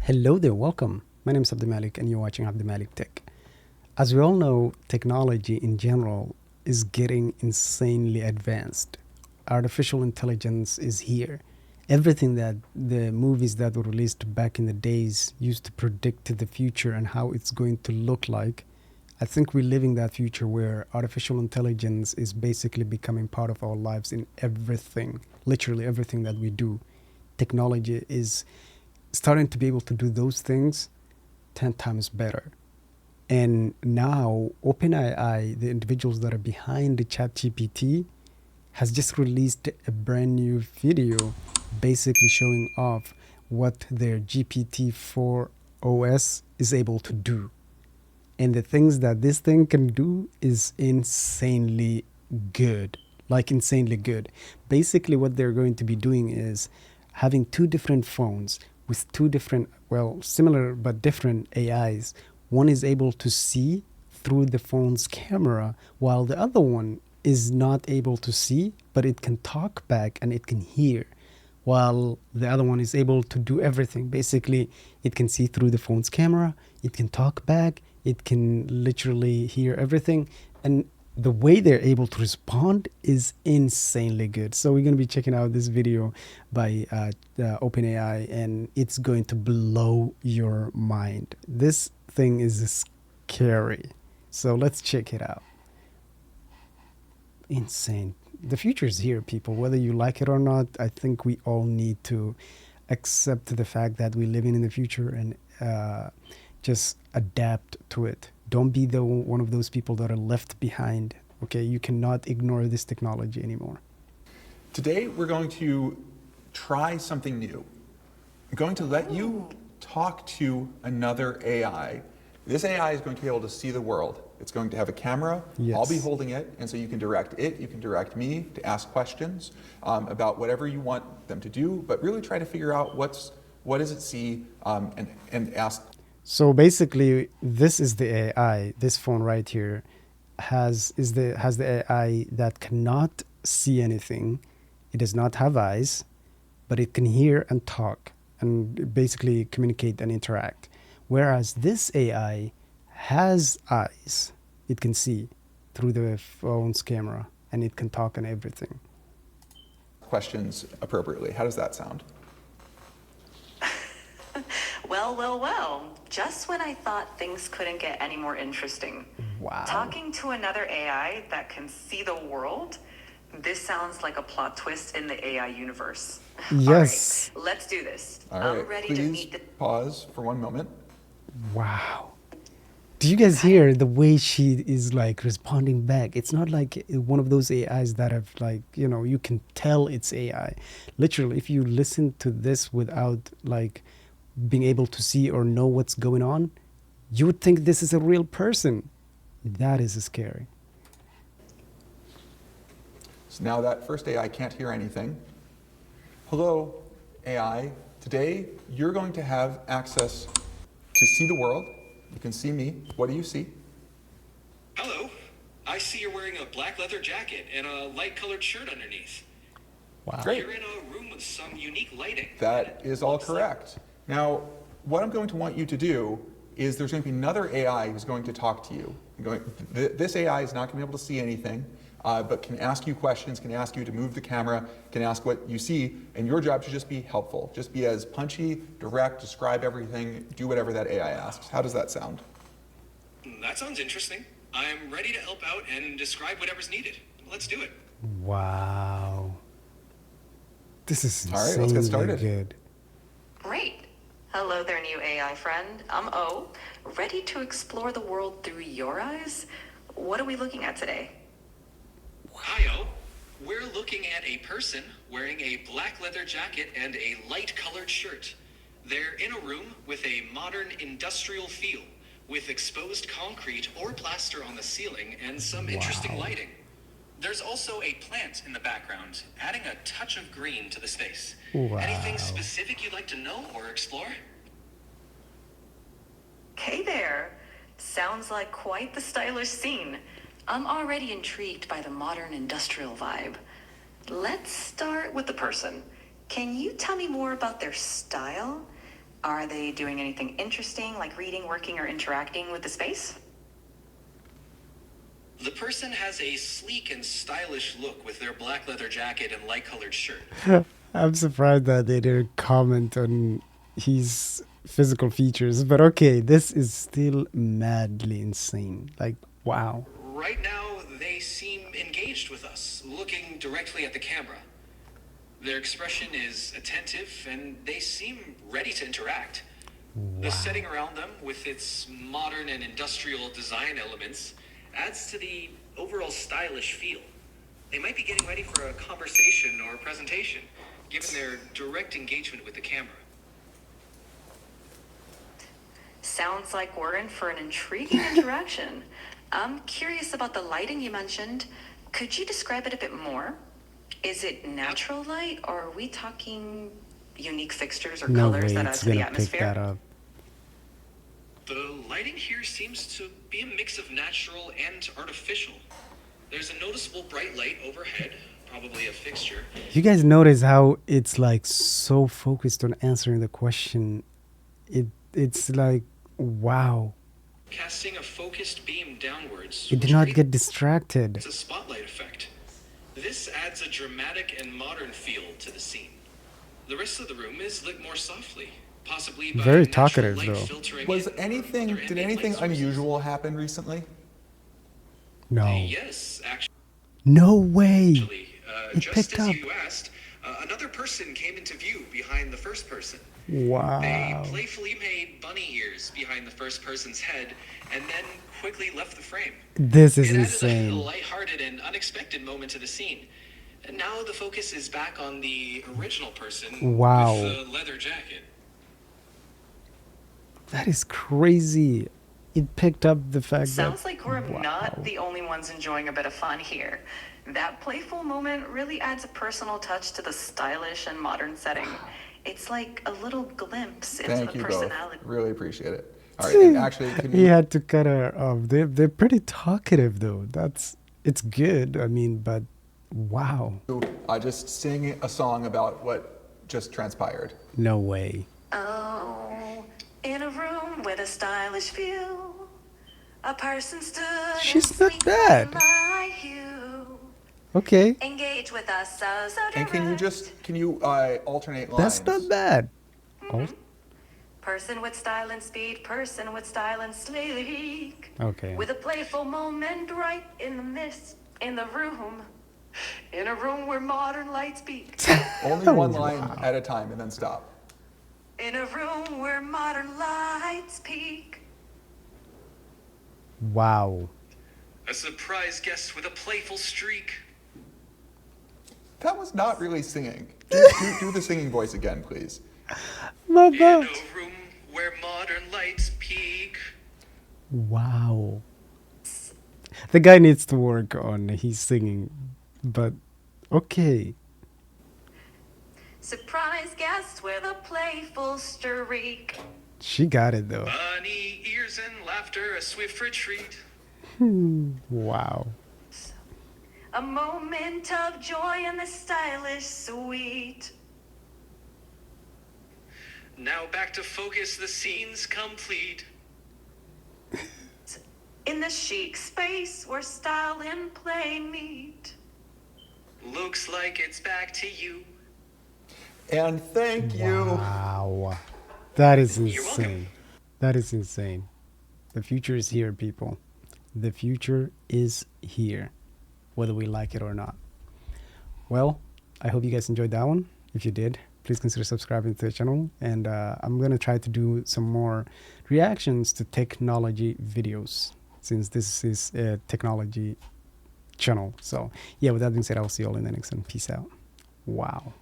Hello there, welcome. My name is Abdimalik and you're watching Abdimalik Tech. As we all know, technology in general is getting insanely advanced. Artificial intelligence is here. Everything that the movies that were released back in the days used to predict the future and how it's going to look like, I think we're living that future where artificial intelligence is basically becoming part of our lives in everything, literally everything that we do. Technology is starting to be able to do those things 10 times better. And now OpenAI, the individuals that are behind the ChatGPT, has just released a brand new video basically showing off what their GPT 4os is able to do. And the things that this thing can do is insanely good, like insanely good. Basically what they're going to be doing is having two different phones with two different, well, similar but different AIs. One is able to see through the phone's camera, while the other one is not able to see, but it can talk back and it can hear, while the other one is able to do everything. Basically, it can see through the phone's camera, it can talk back, it can literally hear everything, and the way they're able to respond is insanely good. So we're going to be checking out this video by OpenAI, and it's going to blow your mind. This thing is scary. So let's check it out. Insane. The future is here, people. Whether you like it or not, I think we all need to accept the fact that we're living in the future and just adapt to it. Don't be one of those people that are left behind. Okay, you cannot ignore this technology anymore. Today, we're going to try something new. I'm going to let you talk to another AI. This AI is going to be able to see the world. It's going to have a camera. Yes. I'll be holding it, and so you can direct it, you can direct me to ask questions about whatever you want them to do, but really try to figure out what does it see and ask. So basically, this is the AI. This phone right here has the AI that cannot see anything. It does not have eyes, but it can hear and talk and basically communicate and interact. Whereas this AI has eyes. It can see through the phone's camera and it can talk and everything. Questions appropriately. How does that sound? Well. Just when I thought things couldn't get any more interesting. Wow. Talking to another AI that can see the world? This sounds like a plot twist in the AI universe. Yes. All right, let's do this. All right, I'm ready please to meet the... pause for one moment. Wow. Do you guys hear the way she is like responding back? It's not like one of those AIs that have like, you can tell it's AI. Literally, if you listen to this without like being able to see or know what's going on, you would think this is a real person. That is scary. So now that first AI can't hear anything. Hello, AI. Today, you're going to have access to see the world. You can see me. What do you see? Hello. I see you're wearing a black leather jacket and a light-colored shirt underneath. Wow. Great. You're in a room with some unique lighting. That is all correct. Now, what I'm going to want you to do is there's going to be another AI who's going to talk to you. This AI is not going to be able to see anything, but can ask you questions, can ask you to move the camera, can ask what you see, and your job should just be helpful. Just be as punchy, direct, describe everything, do whatever that AI asks. How does that sound? That sounds interesting. I'm ready to help out and describe whatever's needed. Let's do it. Wow. This is All right, let's get insanely started. good. Great. Hello there, new AI friend. I'm O. Ready to explore the world through your eyes? What are we looking at today? Hi-yo. We're looking at a person wearing a black leather jacket and a light-colored shirt. They're in a room with a modern industrial feel, with exposed concrete or plaster on the ceiling and some interesting lighting. There's also a plant in the background, adding a touch of green to the space. Wow. Anything specific you'd like to know or explore? Hey there. Sounds like quite the stylish scene. I'm already intrigued by the modern industrial vibe. Let's start with the person. Can you tell me more about their style? Are they doing anything interesting, like reading, working, or interacting with the space? The person has a sleek and stylish look with their black leather jacket and light-colored shirt. I'm surprised that they didn't comment on his physical features, but okay, this is still madly insane. Like, wow. Right now, they seem engaged with us, looking directly at the camera. Their expression is attentive, and they seem ready to interact. The setting around them, with its modern and industrial design elements, adds to the overall stylish feel. They might be getting ready for a conversation or a presentation, given their direct engagement with the camera. Sounds like we're in for an intriguing interaction. I'm curious about the lighting you mentioned. Could you describe it a bit more? Is it natural light, or are we talking unique fixtures or No colors way that add it's to the gonna pick that atmosphere? up. The lighting here seems to be a mix of natural and artificial. There's a noticeable bright light overhead, probably a fixture. You guys notice how it's like so focused on answering the question. It's like, wow. Casting a focused beam downwards. It did not get distracted. It's a spotlight effect. This adds a dramatic and modern feel to the scene. The rest of the room is lit more softly, possibly by Very natural talkative, light though. filtering Was in from anything, other did ambient anything light sources. unusual happen recently? No. Yes, No way. actually. It Just picked as up. you asked, another person came into view behind the first person. Wow. They playfully made bunny ears behind the first person's head and then quickly left the frame. This is It added a insane. lighthearted and unexpected moment to the scene. And now the focus is back on the original person Wow. with the leather jacket. That is crazy. It picked up the fact Sounds that. like we're Wow. not the only ones enjoying a bit of fun here. That playful moment really adds a personal touch to the stylish and modern setting. It's like a little glimpse into Thank the you both. personality. Really appreciate it. All right, and actually, can He you, had to cut her off. They're pretty talkative though. It's good. I mean, but wow. just sing a song about what just transpired? No way. Oh, in a room with a stylish view, a person stood She's and not sleek bad. like you. Okay. Engage with us so And can you direct. can you alternate lines? That's not bad. Oh, Person with style and speed, person with style and sleek. okay. With a playful moment right in the midst, in the room. In a room where modern lights peak. Only one line at a time and then stop. In a room where modern lights peak. Wow. A surprise guest with a playful streak. That was not really singing. Do the singing voice again, please. My In a bad. room where modern lights peak. Wow. The guy needs to work on his singing, but okay. Surprise guest with a playful streak. She got it though. Bunny ears and laughter, a swift retreat. Wow. A moment of joy in the stylish suite. Now back to focus, the scene's complete. In the chic space where style and play meet. Looks like it's back to you. And thank you. Wow. That is You're welcome. insane. That is insane. The future is here, people. The future is here, whether we like it or not. Well, I hope you guys enjoyed that one. If you did, please consider subscribing to the channel. And I'm going to try to do some more reactions to technology videos, since this is a technology channel. So yeah, with that being said, I'll see you all in the next one. Peace out. Wow.